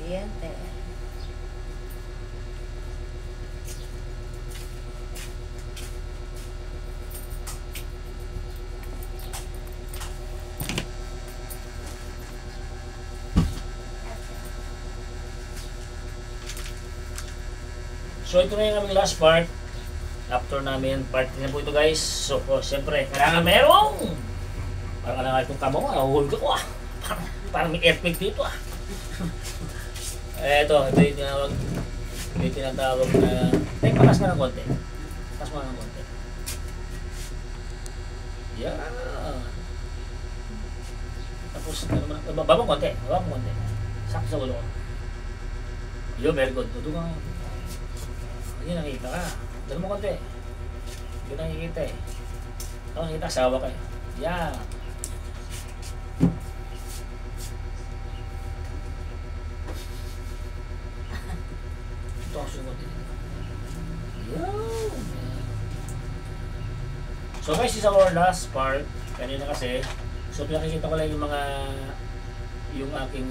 Kuryente. So ito na yung aming last part. After namin part na po ito guys. So siyempre kailangan merong parang kailangan itong kamo ko. Nahuhulog ako parang may earthquake dito Ito yung tinatawag na patas mo ng konti. Patas mo ng konti. Yeah. Tapos babang konti. Sakto sa ulo ko. Yo, very good. Tuto ka. Hindi nakikita ka. Dalo mo konti. Hindi nakikita eh. Ito nakikita, asawa ka eh. Yeah. Ito ako sunod din. Yeah. So guys, this is our last part. Kanina kasi, so pinakikita ko lang yung aking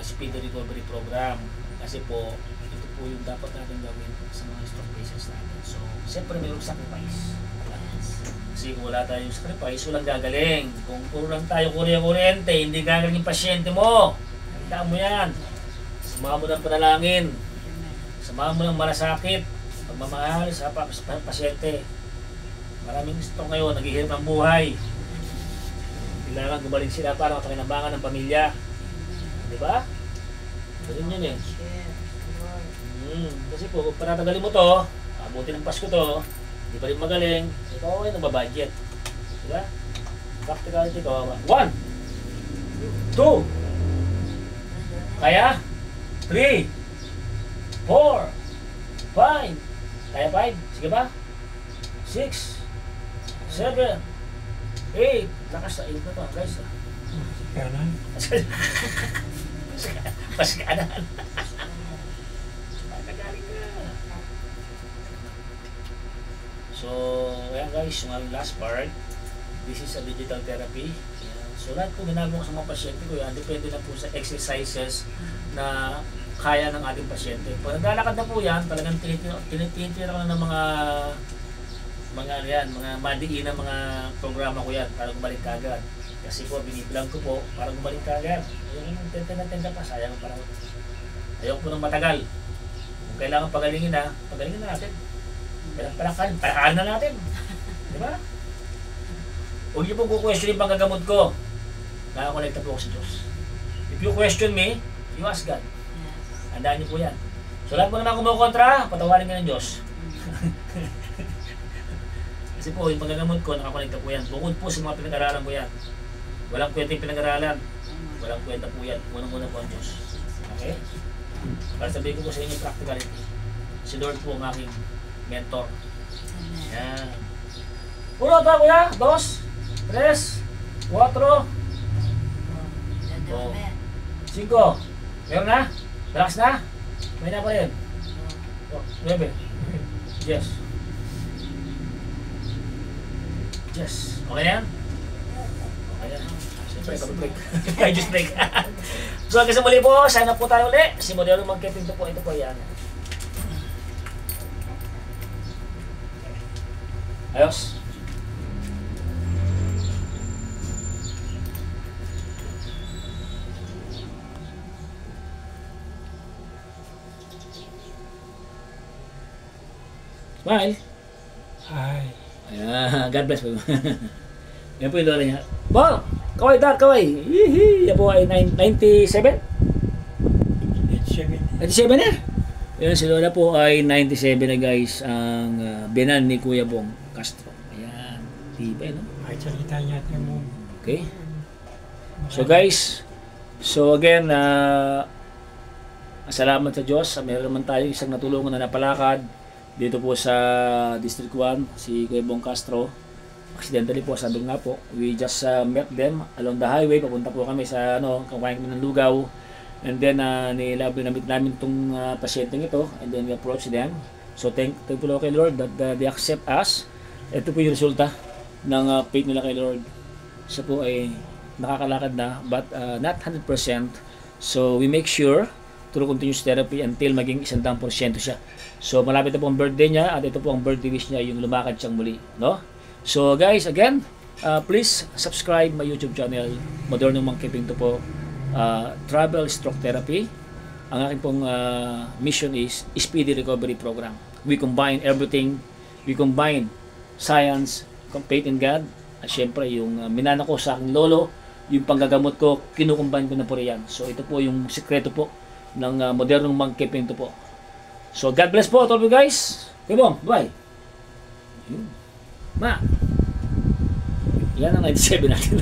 speed recovery program. Kasi po, ito po yung dapat natin gawin sa mga stroke patients natin. So, siyempre mayroong sacrifice. Kasi kung wala tayong sacrifice, walang gagaling. Kung puro lang tayo kuryente, hindi gagaling yung pasyente mo. Tandaan mo yan. Samahan mo ng panalangin. Samahan mo ng malasakit. Pagmamahal sa pasyente. Maraming stroke ngayon, naghihirap ng buhay. Kailangan gumaling sila para mapakinabangan ng pamilya. Diba? Ganun yun eh. Kasi po, kung panatagalin mo to, abuti ng Pasko to, hindi pa rin magaling, ikaw ay nagbabudget. Diba? Practicality ko, 1, 2, kaya? 3, 4, 5, kaya 5? Sige ba? 6, 7, 8, lakas sa 8 na to guys. Kanan. Pasikanan. So, ayan guys, yung aming last part. This is a digital therapy. Ayan. So, lahat po ginagawa ko sa mga pasyente ko yan, depende na po sa exercises na kaya ng ating pasyente. Pag naglalakad na po yan, talagang tinitira ko na ng mga madiin na mga programa ko yan para gumalik kagad. Kasi po, binibilang ko po para gumalik kagad. Yung tenta pa, sayang parang ayaw po ng matagal. Kung kailangan pagalingin na natin. Palakarin na natin. Diba? Huwag niyo pong ku-question yung panggagamot ko. Nakakonekta po ako sa Diyos. If you question me, you ask God. Handaan niyo po yan. So lahat po naman kumukontra, patawarin ka ng Diyos. Kasi po, yung panggagamot ko, nakakonekta po yan. Bukod po sa mga pinag-aralan ko yan. Walang kwenta yung pinag-aralan. Walang kwenta po yan. Unang-una po ang Diyos. Okay? Para sabihin ko po sa inyo practicality. Si Lord po ang aking mentor. Yan. 1, 2, kuya. 2, 3, 4, 5. Meron na? Relax na? May na pa rin? 9. Yes. Yes. Okay na yan? Okay na. Siyempre, break. I just break. So, hanggang sa muli po, sign up po tayo ulit. Si Modelo Marketing po. Ito po yan. Ayos. Smile. Hi. Ayan, God bless po. Yan po yung lola niya. Bo! Kaway, Dar, kaway! Hihi! Yan po ay 97? 97 na? Yan, si lola po ay 97 na guys. Ang binan ni Kuya Bong Castro. Ayan. Tibay, no? Ay, salita niya mo. Okay. So guys, so again, salamat sa Diyos. Meron naman tayo isang natulungan na napalakad dito po sa District 1, si Kuya Bong Castro. Accidentally po, sabi nga po, we just met them along the highway. Papunta po kami sa kakain kami ng lugaw. And then, namit namin itong pasyenteng ito. And then, we approach them. So, thankful kay Lord that they accept us. Ito po yung resulta ng faith nila kay Lord. Siya po ay nakakalakad na, but not 100%. So, we make sure through continuous therapy until maging 100% siya. So, malapit na po ang birthday niya at ito po ang birthday wish niya, yung lumakad siyang muli. No? So, guys, again, please subscribe my YouTube channel, Modernong Monkey Pinto po, Travel Stroke Therapy. Ang aking pong mission is Speedy Recovery Program. We combine everything. We combine science, faith in God, at syempre yung minana ko sa aking lolo, yung panggagamot ko, kinukumbine ko na po riyan. So, ito po yung sikreto po ng Modernong Monkey Pinto po. So, God bless po all of you guys. Okay, Bong, bye. Ma, yan ang 97 natin.